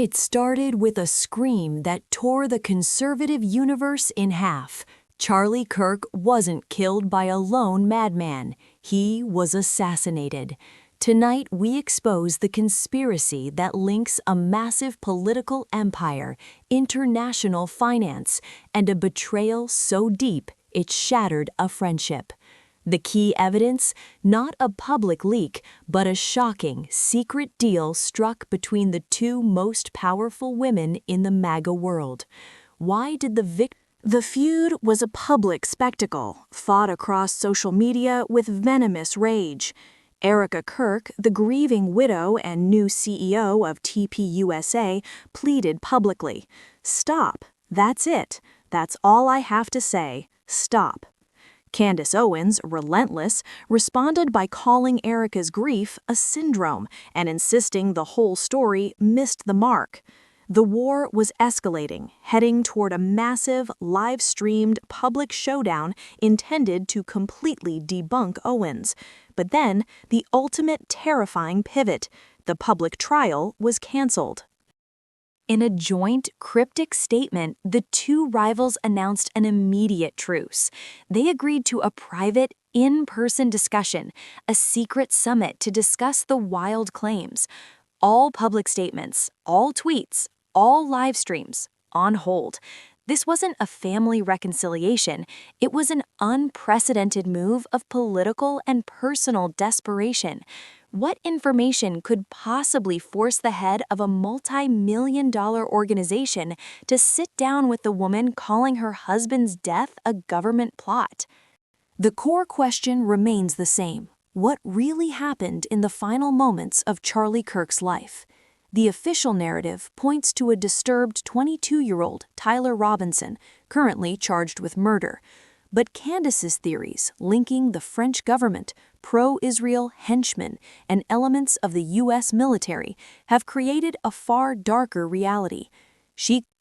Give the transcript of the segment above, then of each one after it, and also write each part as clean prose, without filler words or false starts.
It started with a scream that tore the conservative universe in half. Charlie Kirk wasn't killed by a lone madman. He was assassinated. Tonight, we expose the conspiracy that links a massive political empire, international finance, and a betrayal so deep it shattered a friendship. The key evidence? Not a public leak, but a shocking, secret deal struck between the two most powerful women in the MAGA world. Why did The feud was a public spectacle, fought across social media with venomous rage. Erika Kirk, the grieving widow and new CEO of TPUSA, pleaded publicly, "Stop. That's it. That's all I have to say. Stop." Candace Owens, relentless, responded by calling Erika's grief a syndrome and insisting the whole story missed the mark. The war was escalating, heading toward a massive, live-streamed public showdown intended to completely debunk Owens. But then, the ultimate terrifying pivot: the public trial was canceled. In a joint, cryptic statement, the two rivals announced an immediate truce. They agreed to a private, in-person discussion, a secret summit to discuss the wild claims. All public statements, all tweets, all live streams, on hold. This wasn't a family reconciliation, it was an unprecedented move of political and personal desperation. What information could possibly force the head of a multi-million-dollar organization to sit down with the woman calling her husband's death a government plot? The core question remains the same. What really happened in the final moments of Charlie Kirk's life? The official narrative points to a disturbed 22-year-old Tyler Robinson, currently charged with murder. But Candace's theories, linking the French government, pro-Israel henchmen, and elements of the U.S. military, have created a far darker reality.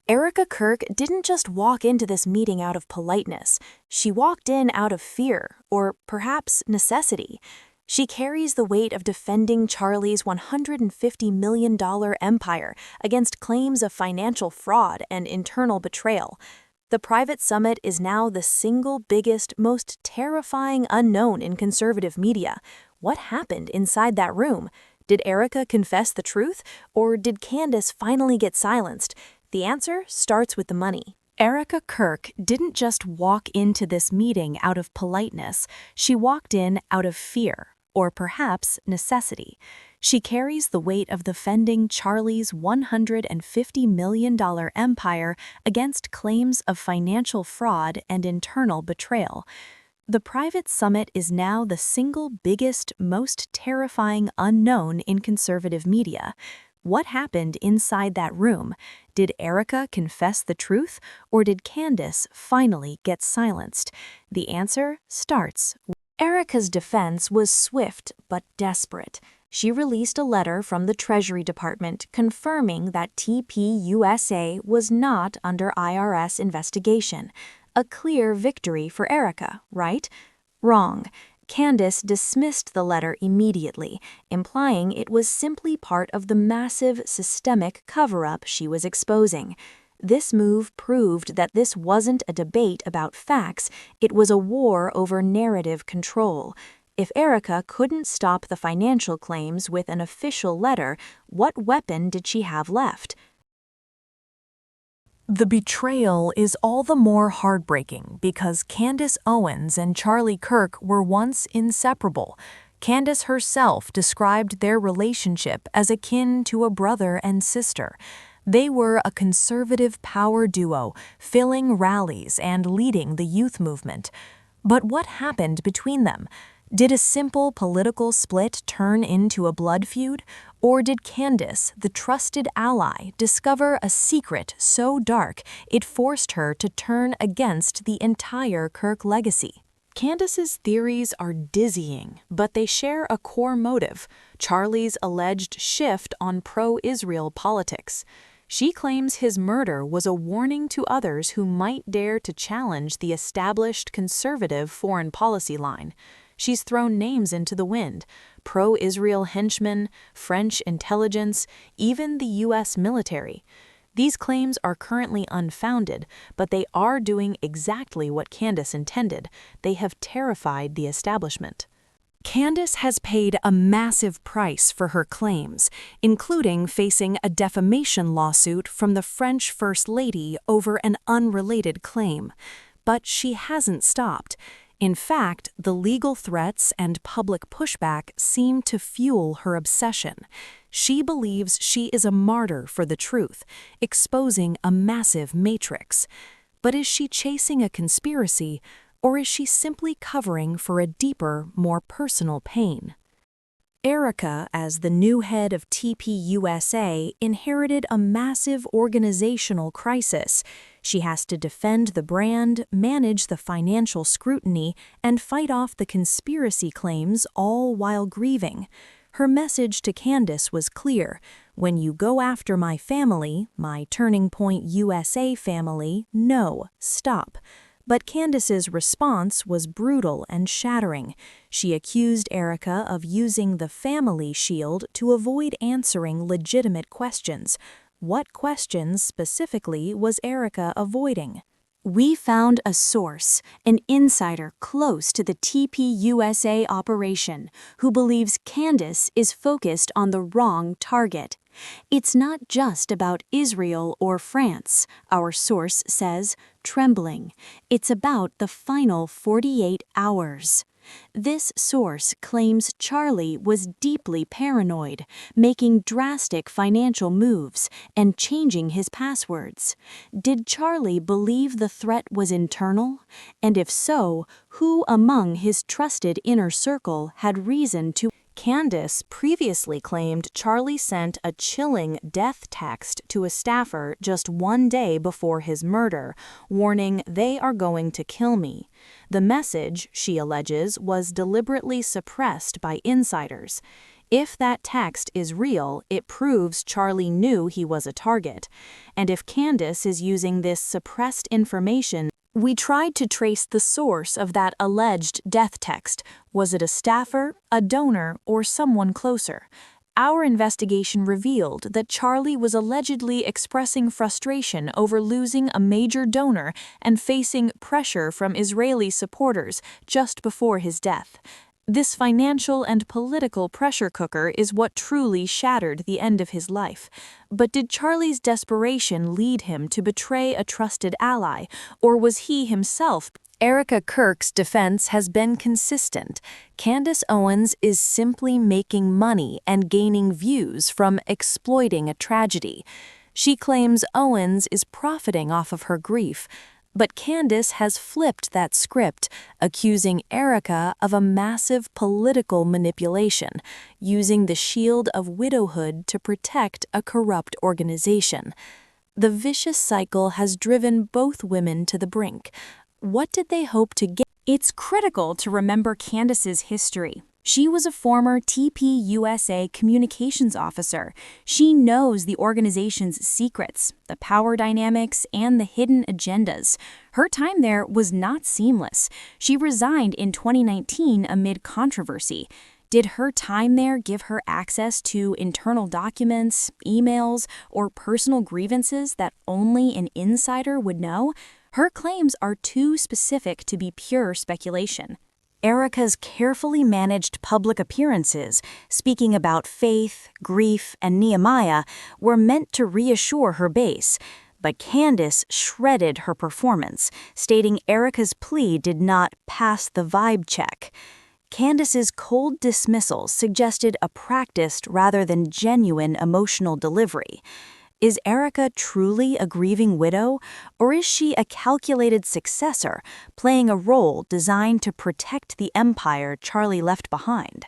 Erika Kirk didn't just walk into this meeting out of politeness. She walked in out of fear, or perhaps necessity. She carries the weight of defending Charlie's $150 million empire against claims of financial fraud and internal betrayal. The private summit is now the single biggest, most terrifying unknown in conservative media. What happened inside that room? Did Erika confess the truth, or did Candace finally get silenced? The answer starts with the money. Erika Kirk didn't just walk into this meeting out of politeness, she walked in out of fear, or perhaps necessity. She carries the weight of defending Charlie's $150 million empire against claims of financial fraud and internal betrayal. The private summit is now the single biggest, most terrifying unknown in conservative media. What happened inside that room? Did Erika confess the truth, or did Candace finally get silenced? The answer starts. Erika's defense was swift but desperate. She released a letter from the Treasury Department confirming that TPUSA was not under IRS investigation. A clear victory for Erika, right? Wrong. Candace dismissed the letter immediately, implying it was simply part of the massive systemic cover-up she was exposing. This move proved that this wasn't a debate about facts, it was a war over narrative control. If Erika couldn't stop the financial claims with an official letter, what weapon did she have left? The betrayal is all the more heartbreaking because Candace Owens and Charlie Kirk were once inseparable. Candace herself described their relationship as akin to a brother and sister. They were a conservative power duo, filling rallies and leading the youth movement. But what happened between them? Did a simple political split turn into a blood feud? Or did Candace, the trusted ally, discover a secret so dark it forced her to turn against the entire Kirk legacy? Candace's theories are dizzying, but they share a core motive: Charlie's alleged shift on pro-Israel politics. She claims his murder was a warning to others who might dare to challenge the established conservative foreign policy line. She's thrown names into the wind: pro-Israel henchmen, French intelligence, even the U.S. military. These claims are currently unfounded, but they are doing exactly what Candace intended. They have terrified the establishment. Candace has paid a massive price for her claims, including facing a defamation lawsuit from the French First Lady over an unrelated claim. But she hasn't stopped. In fact, the legal threats and public pushback seem to fuel her obsession. She believes she is a martyr for the truth, exposing a massive matrix. But is she chasing a conspiracy, or is she simply covering for a deeper, more personal pain? Erika, as the new head of TPUSA, inherited a massive organizational crisis. She has to defend the brand, manage the financial scrutiny, and fight off the conspiracy claims, all while grieving. Her message to Candace was clear: when you go after my family, my Turning Point USA family, no, stop. But Candace's response was brutal and shattering. She accused Erika of using the family shield to avoid answering legitimate questions. What questions specifically was Erika avoiding? We found a source, an insider close to the TPUSA operation, who believes Candace is focused on the wrong target. It's not just about Israel or France, our source says, trembling. It's about the final 48 hours. This source claims Charlie was deeply paranoid, making drastic financial moves and changing his passwords. Did Charlie believe the threat was internal? And if so, who among his trusted inner circle had reason to? Candace previously claimed Charlie sent a chilling death text to a staffer just one day before his murder, warning, "They are going to kill me." The message, she alleges, was deliberately suppressed by insiders. If that text is real, it proves Charlie knew he was a target. And if Candace is using this suppressed information, we tried to trace the source of that alleged death text. Was it a staffer, a donor, or someone closer? Our investigation revealed that Charlie was allegedly expressing frustration over losing a major donor and facing pressure from Israeli supporters just before his death. This financial and political pressure cooker is what truly shattered the end of his life. But did Charlie's desperation lead him to betray a trusted ally, or was he himself? Erika Kirk's defense has been consistent. Candace Owens is simply making money and gaining views from exploiting a tragedy. She claims Owens is profiting off of her grief. But Candace has flipped that script, accusing Erika of a massive political manipulation, using the shield of widowhood to protect a corrupt organization. The vicious cycle has driven both women to the brink. What did they hope to get? It's critical to remember Candace's history. She was a former TPUSA communications officer. She knows the organization's secrets, the power dynamics, and the hidden agendas. Her time there was not seamless. She resigned in 2019 amid controversy. Did her time there give her access to internal documents, emails, or personal grievances that only an insider would know? Her claims are too specific to be pure speculation. Erika's carefully managed public appearances, speaking about faith, grief, and Nehemiah, were meant to reassure her base. But Candace shredded her performance, stating Erika's plea did not pass the vibe check. Candace's cold dismissal suggested a practiced rather than genuine emotional delivery. Is Erika truly a grieving widow, or is she a calculated successor, playing a role designed to protect the empire Charlie left behind?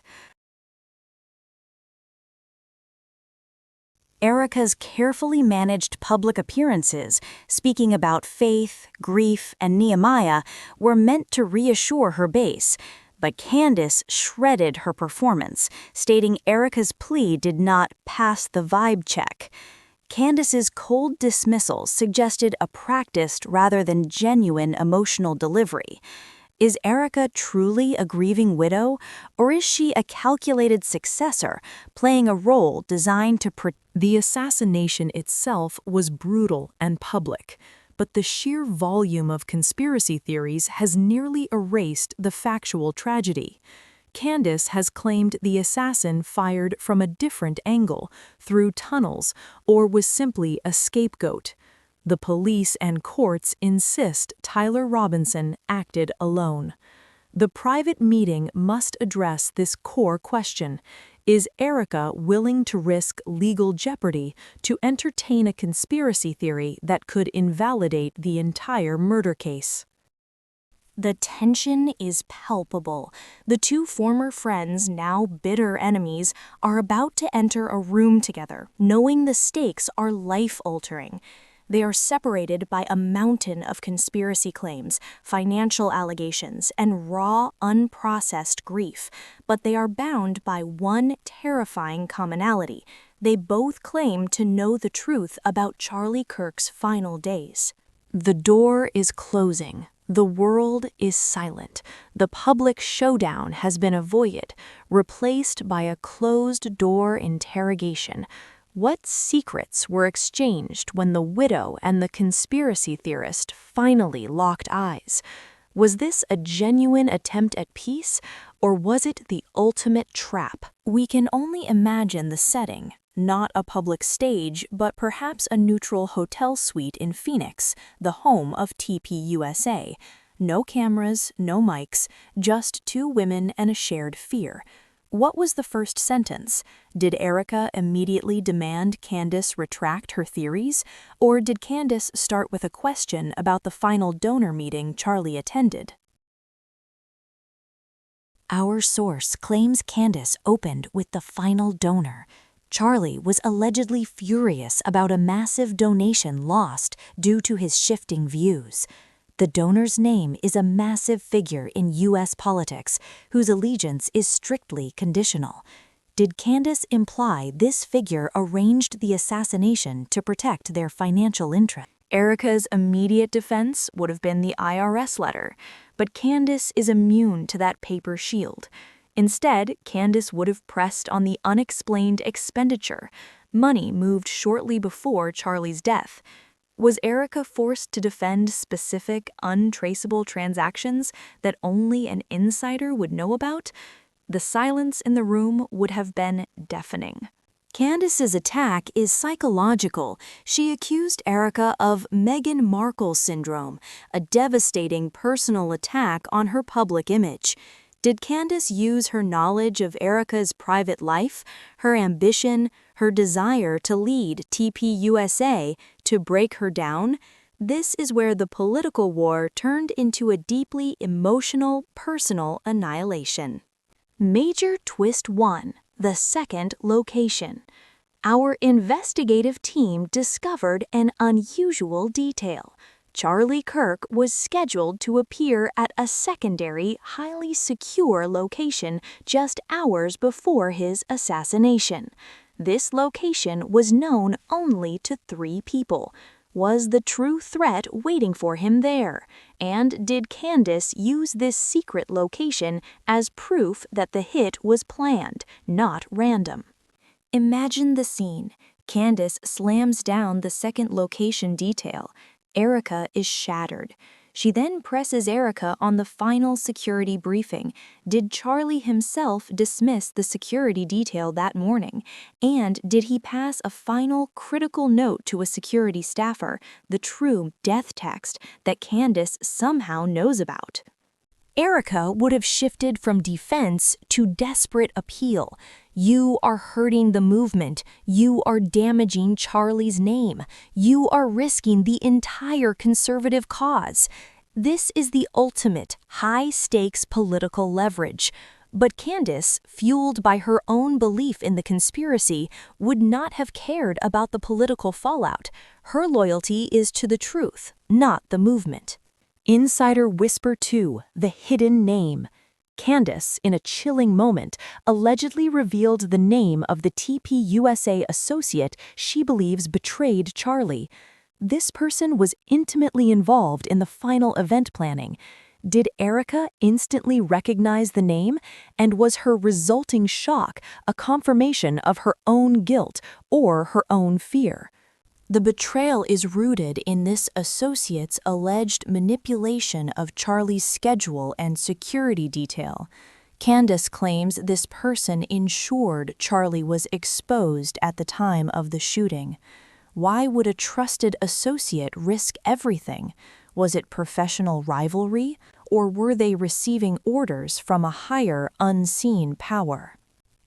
Erika's carefully managed public appearances, speaking about faith, grief, and Nehemiah, were meant to reassure her base. But Candace shredded her performance, stating Erika's plea did not pass the vibe check. Candace's cold dismissal suggested a practiced rather than genuine emotional delivery. Is Erika truly a grieving widow, or is she a calculated successor, playing a role designed to protect? The assassination itself was brutal and public, but the sheer volume of conspiracy theories has nearly erased the factual tragedy. Candace has claimed the assassin fired from a different angle, through tunnels, or was simply a scapegoat. The police and courts insist Tyler Robinson acted alone. The private meeting must address this core question. Is Erika willing to risk legal jeopardy to entertain a conspiracy theory that could invalidate the entire murder case? The tension is palpable. The two former friends, now bitter enemies, are about to enter a room together, knowing the stakes are life-altering. They are separated by a mountain of conspiracy claims, financial allegations, and raw, unprocessed grief, but they are bound by one terrifying commonality. They both claim to know the truth about Charlie Kirk's final days. The door is closing. The world is silent. The public showdown has been avoided, replaced by a closed-door interrogation. What secrets were exchanged when the widow and the conspiracy theorist finally locked eyes? Was this a genuine attempt at peace, or was it the ultimate trap? We can only imagine the setting. Not a public stage, but perhaps a neutral hotel suite in Phoenix, the home of TPUSA. No cameras, no mics, just two women and a shared fear. What was the first sentence? Did Erika immediately demand Candace retract her theories? Or did Candace start with a question about the final donor meeting Charlie attended? Our source claims Candace opened with the final donor. Charlie was allegedly furious about a massive donation lost due to his shifting views. The donor's name is a massive figure in U.S. politics whose allegiance is strictly conditional. Did Candace imply this figure arranged the assassination to protect their financial interest? Erika's immediate defense would have been the IRS letter, but Candace is immune to that paper shield. Instead, Candace would have pressed on the unexplained expenditure, money moved shortly before Charlie's death. Was Erika forced to defend specific, untraceable transactions that only an insider would know about? The silence in the room would have been deafening. Candace's attack is psychological. She accused Erika of Meghan Markle syndrome, a devastating personal attack on her public image. Did Candace use her knowledge of Erika's private life, her ambition, her desire to lead TPUSA to break her down? This is where the political war turned into a deeply emotional, personal annihilation. Major Twist 1. The second location. Our investigative team discovered an unusual detail. Charlie Kirk was scheduled to appear at a secondary, highly secure location just hours before his assassination. This location was known only to 3 people. Was the true threat waiting for him there? And did Candace use this secret location as proof that the hit was planned, not random? Imagine the scene. Candace slams down the second location detail. Erika is shattered. She then presses Erika on the final security briefing. Did Charlie himself dismiss the security detail that morning? And did he pass a final critical note to a security staffer, the true death text that Candace somehow knows about? Erika would have shifted from defense to desperate appeal. You are hurting the movement. You are damaging Charlie's name. You are risking the entire conservative cause. This is the ultimate high-stakes political leverage. But Candace, fueled by her own belief in the conspiracy, would not have cared about the political fallout. Her loyalty is to the truth, not the movement. Insider Whisper 2, the hidden name. Candace, in a chilling moment, allegedly revealed the name of the TPUSA associate she believes betrayed Charlie. This person was intimately involved in the final event planning. Did Erika instantly recognize the name, and was her resulting shock a confirmation of her own guilt or her own fear? The betrayal is rooted in this associate's alleged manipulation of Charlie's schedule and security detail. Candace claims this person ensured Charlie was exposed at the time of the shooting. Why would a trusted associate risk everything? Was it professional rivalry, or were they receiving orders from a higher, unseen power?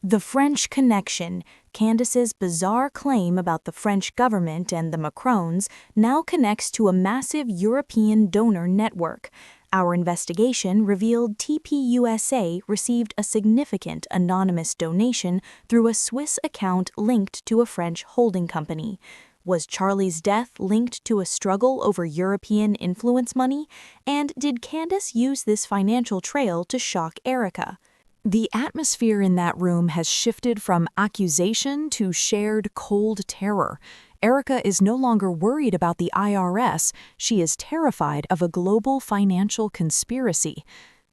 The French connection, Candace's bizarre claim about the French government and the Macrons, now connects to a massive European donor network. Our investigation revealed TPUSA received a significant anonymous donation through a Swiss account linked to a French holding company. Was Charlie's death linked to a struggle over European influence money? And did Candace use this financial trail to shock Erika? The atmosphere in that room has shifted from accusation to shared cold terror. Erika is no longer worried about the IRS, she is terrified of a global financial conspiracy.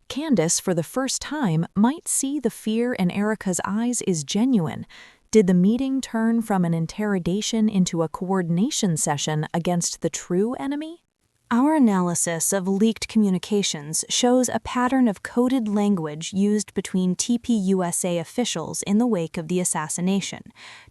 Candace, for the first time, might see the fear in Erika's eyes is genuine. Did the meeting turn from an interrogation into a coordination session against the true enemy? Our analysis of leaked communications shows a pattern of coded language used between TPUSA officials in the wake of the assassination.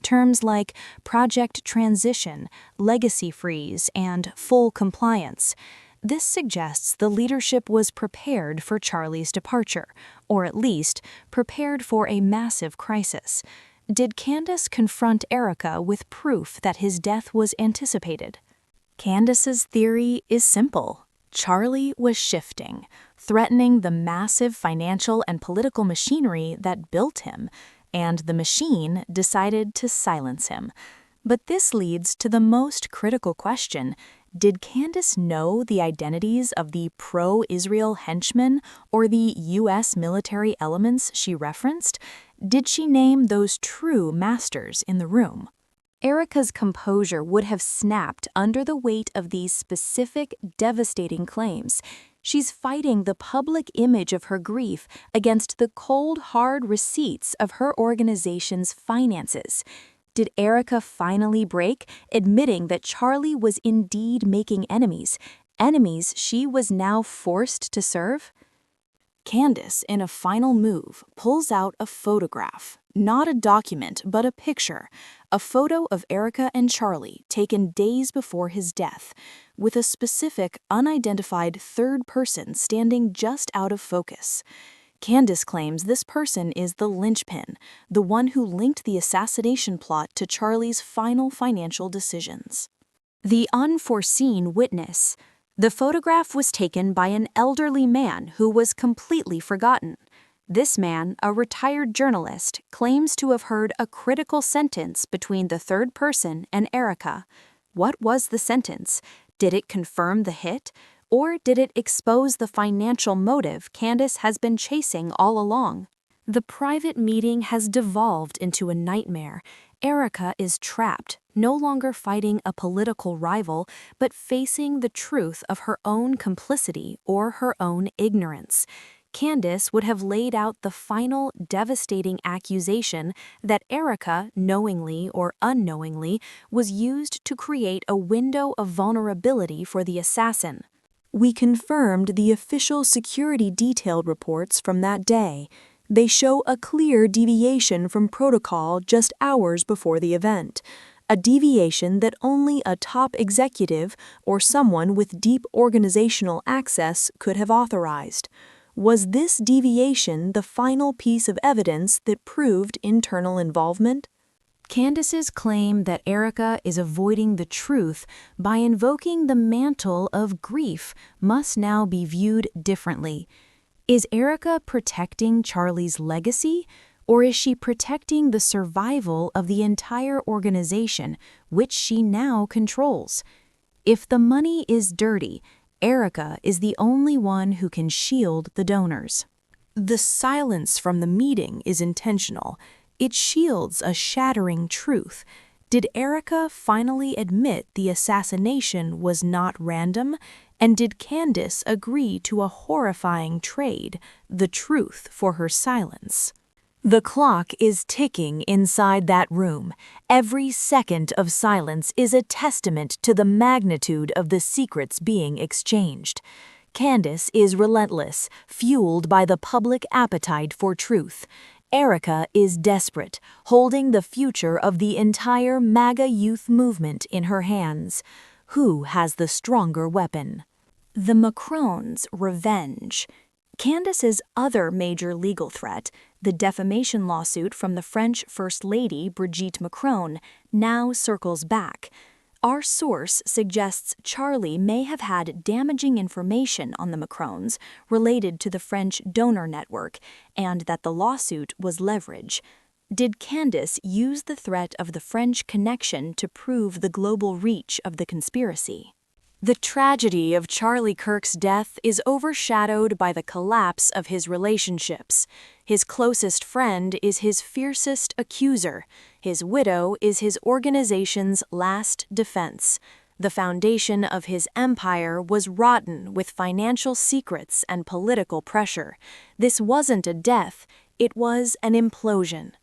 Terms like project transition, legacy freeze, and full compliance. This suggests the leadership was prepared for Charlie's departure, or at least prepared for a massive crisis. Did Candace confront Erika with proof that his death was anticipated? Candace's theory is simple. Charlie was shifting, threatening the massive financial and political machinery that built him, and the machine decided to silence him. But this leads to the most critical question. Did Candace know the identities of the pro-Israel henchmen or the U.S. military elements she referenced? Did she name those true masters in the room? Erika's composure would have snapped under the weight of these specific, devastating claims. She's fighting the public image of her grief against the cold, hard receipts of her organization's finances. Did Erika finally break, admitting that Charlie was indeed making enemies she was now forced to serve? Candace, in a final move, pulls out a photograph. Not a document, but a picture. A photo of Erika and Charlie taken days before his death, with a specific, unidentified third person standing just out of focus. Candace claims this person is the linchpin, the one who linked the assassination plot to Charlie's final financial decisions. The unforeseen witness. The photograph was taken by an elderly man who was completely forgotten. This man, a retired journalist, claims to have heard a critical sentence between the third person and Erika. What was the sentence? Did it confirm the hit? Or did it expose the financial motive Candace has been chasing all along? The private meeting has devolved into a nightmare. Erika is trapped, no longer fighting a political rival, but facing the truth of her own complicity or her own ignorance. Candace would have laid out the final, devastating accusation that Erika, knowingly or unknowingly, was used to create a window of vulnerability for the assassin. We confirmed the official security detailed reports from that day. They show a clear deviation from protocol just hours before the event, a deviation that only a top executive or someone with deep organizational access could have authorized. Was this deviation the final piece of evidence that proved internal involvement? Candace's claim that Erika is avoiding the truth by invoking the mantle of grief must now be viewed differently. Is Erika protecting Charlie's legacy, or is she protecting the survival of the entire organization, which she now controls? If the money is dirty, Erika is the only one who can shield the donors. The silence from the meeting is intentional. It shields a shattering truth. Did Erika finally admit the assassination was not random? And did Candace agree to a horrifying trade, the truth for her silence? The clock is ticking inside that room. Every second of silence is a testament to the magnitude of the secrets being exchanged. Candace is relentless, fueled by the public appetite for truth. Erika is desperate, holding the future of the entire MAGA youth movement in her hands. Who has the stronger weapon? The Macrons' revenge. Candace's other major legal threat, the defamation lawsuit from the French First Lady Brigitte Macron, now circles back. Our source suggests Charlie may have had damaging information on the Macrons related to the French donor network, and that the lawsuit was leverage. Did Candace use the threat of the French connection to prove the global reach of the conspiracy? The tragedy of Charlie Kirk's death is overshadowed by the collapse of his relationships. His closest friend is his fiercest accuser. His widow is his organization's last defense. The foundation of his empire was rotten with financial secrets and political pressure. This wasn't a death, it was an implosion.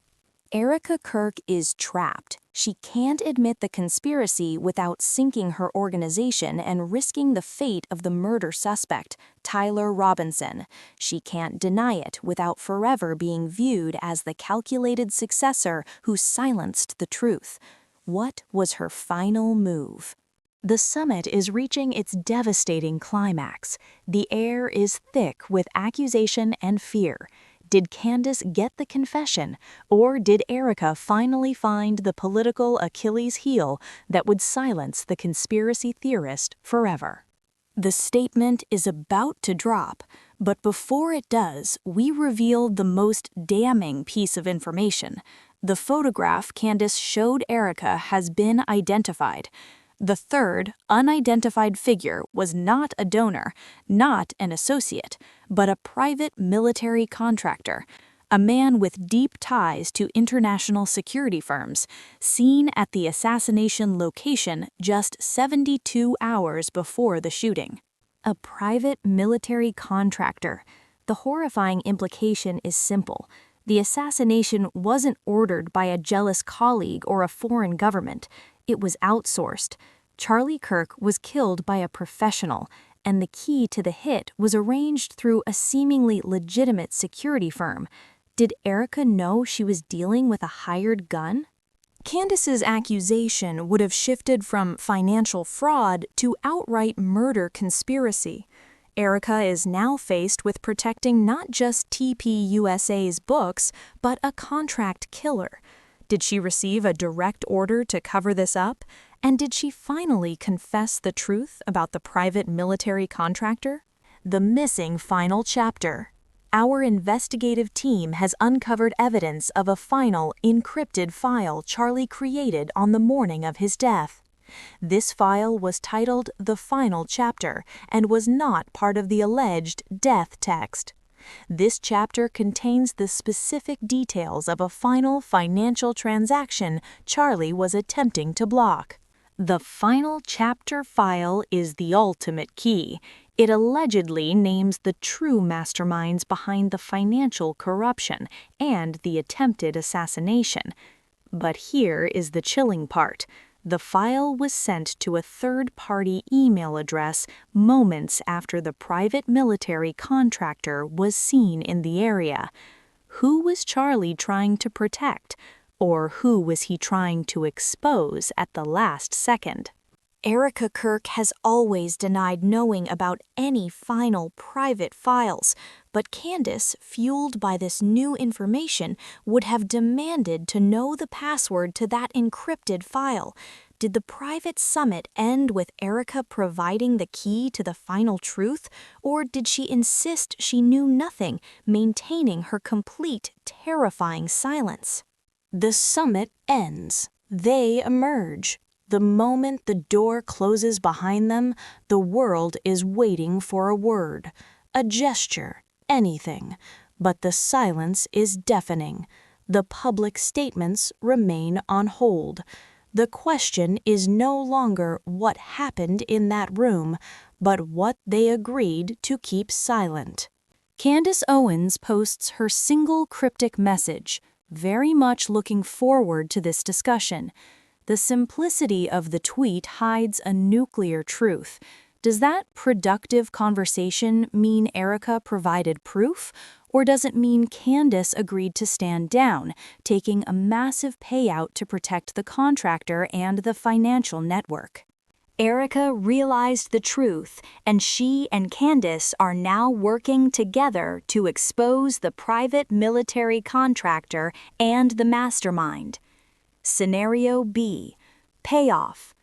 Erika Kirk is trapped. She can't admit the conspiracy without sinking her organization and risking the fate of the murder suspect, Tyler Robinson. She can't deny it without forever being viewed as the calculated successor who silenced the truth. What was her final move? The summit is reaching its devastating climax. The air is thick with accusation and fear. Did Candace get the confession, or did Erika finally find the political Achilles heel that would silence the conspiracy theorist forever? The statement is about to drop, but before it does, we reveal the most damning piece of information. The photograph Candace showed Erika has been identified. The third, unidentified figure was not a donor, not an associate, but a private military contractor, a man with deep ties to international security firms, seen at the assassination location just 72 hours before the shooting. A private military contractor. The horrifying implication is simple. The assassination wasn't ordered by a jealous colleague or a foreign government. It was outsourced. Charlie Kirk was killed by a professional, and the key to the hit was arranged through a seemingly legitimate security firm. Did Erika know she was dealing with a hired gun? Candace's accusation would have shifted from financial fraud to outright murder conspiracy. Erika is now faced with protecting not just TPUSA's books, but a contract killer. Did she receive a direct order to cover this up? And did she finally confess the truth about the private military contractor? The missing final chapter. Our investigative team has uncovered evidence of a final, encrypted file Charlie created on the morning of his death. This file was titled The Final Chapter and was not part of the alleged death text. This chapter contains the specific details of a final financial transaction Charlie was attempting to block. The final chapter file is the ultimate key. It allegedly names the true masterminds behind the financial corruption and the attempted assassination. But here is the chilling part. The file was sent to a third-party email address moments after the private military contractor was seen in the area. Who was Charlie trying to protect? Or who was he trying to expose at the last second? Erika Kirk has always denied knowing about any final private files, but Candace, fueled by this new information, would have demanded to know the password to that encrypted file. Did the private summit end with Erika providing the key to the final truth, or did she insist she knew nothing, maintaining her complete, terrifying silence? The summit ends. They emerge. The moment the door closes behind them, the world is waiting for a word, a gesture, anything. But the silence is deafening. The public statements remain on hold. The question is no longer what happened in that room, but what they agreed to keep silent. Candace Owens posts her single cryptic message, very much looking forward to this discussion. The simplicity of the tweet hides a nuclear truth. Does that productive conversation mean Erika provided proof? Or does it mean Candace agreed to stand down, taking a massive payout to protect the contractor and the financial network? Erika realized the truth, and she and Candace are now working together to expose the private military contractor and the mastermind. Scenario B. Payoff.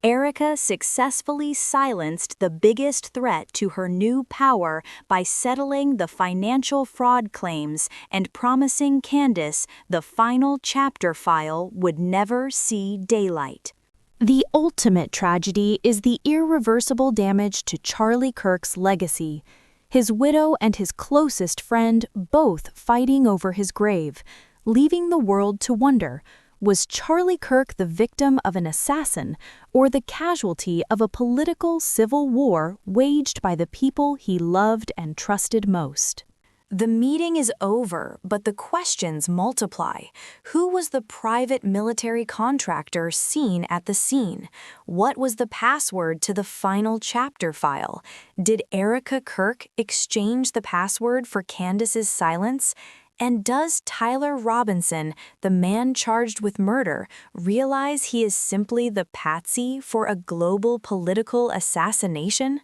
Erika successfully silenced the biggest threat to her new power by settling the financial fraud claims and promising Candace the final chapter file would never see daylight. The ultimate tragedy is the irreversible damage to Charlie Kirk's legacy. His widow and his closest friend both fighting over his grave, leaving the world to wonder, was Charlie Kirk the victim of an assassin or the casualty of a political civil war waged by the people he loved and trusted most? The meeting is over, but the questions multiply. Who was the private military contractor seen at the scene? What was the password to the final chapter file? Did Erika Kirk exchange the password for Candace's silence? And does Tyler Robinson, the man charged with murder, realize he is simply the patsy for a global political assassination?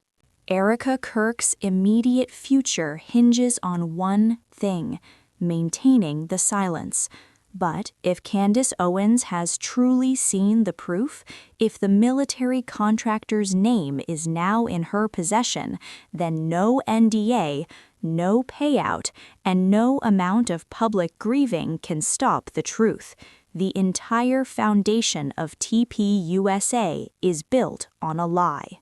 Erika Kirk's immediate future hinges on one thing: maintaining the silence. But if Candace Owens has truly seen the proof, if the military contractor's name is now in her possession, then no NDA, no payout, and no amount of public grieving can stop the truth. The entire foundation of TPUSA is built on a lie.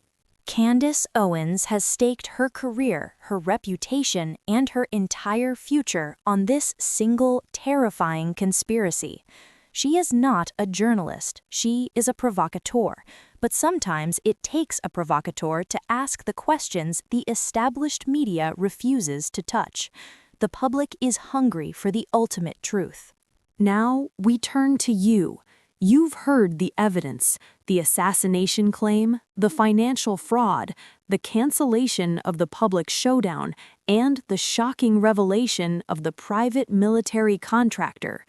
Candace Owens has staked her career, her reputation, and her entire future on this single, terrifying conspiracy. She is not a journalist, she is a provocateur, but sometimes it takes a provocateur to ask the questions the established media refuses to touch. The public is hungry for the ultimate truth. Now we turn to you. You've heard the evidence, the assassination claim, the financial fraud, the cancellation of the public showdown, and the shocking revelation of the private military contractor.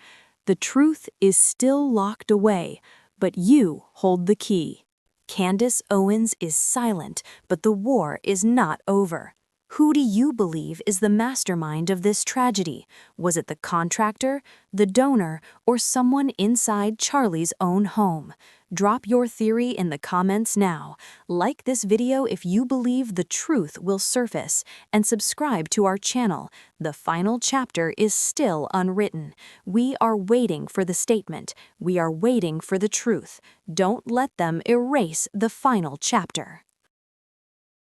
The truth is still locked away, but you hold the key. Candace Owens is silent, but the war is not over. Who do you believe is the mastermind of this tragedy? Was it the contractor, the donor, or someone inside Charlie's own home? Drop your theory in the comments now. Like this video if you believe the truth will surface, and subscribe to our channel. The final chapter is still unwritten. We are waiting for the statement. We are waiting for the truth. Don't let them erase the final chapter.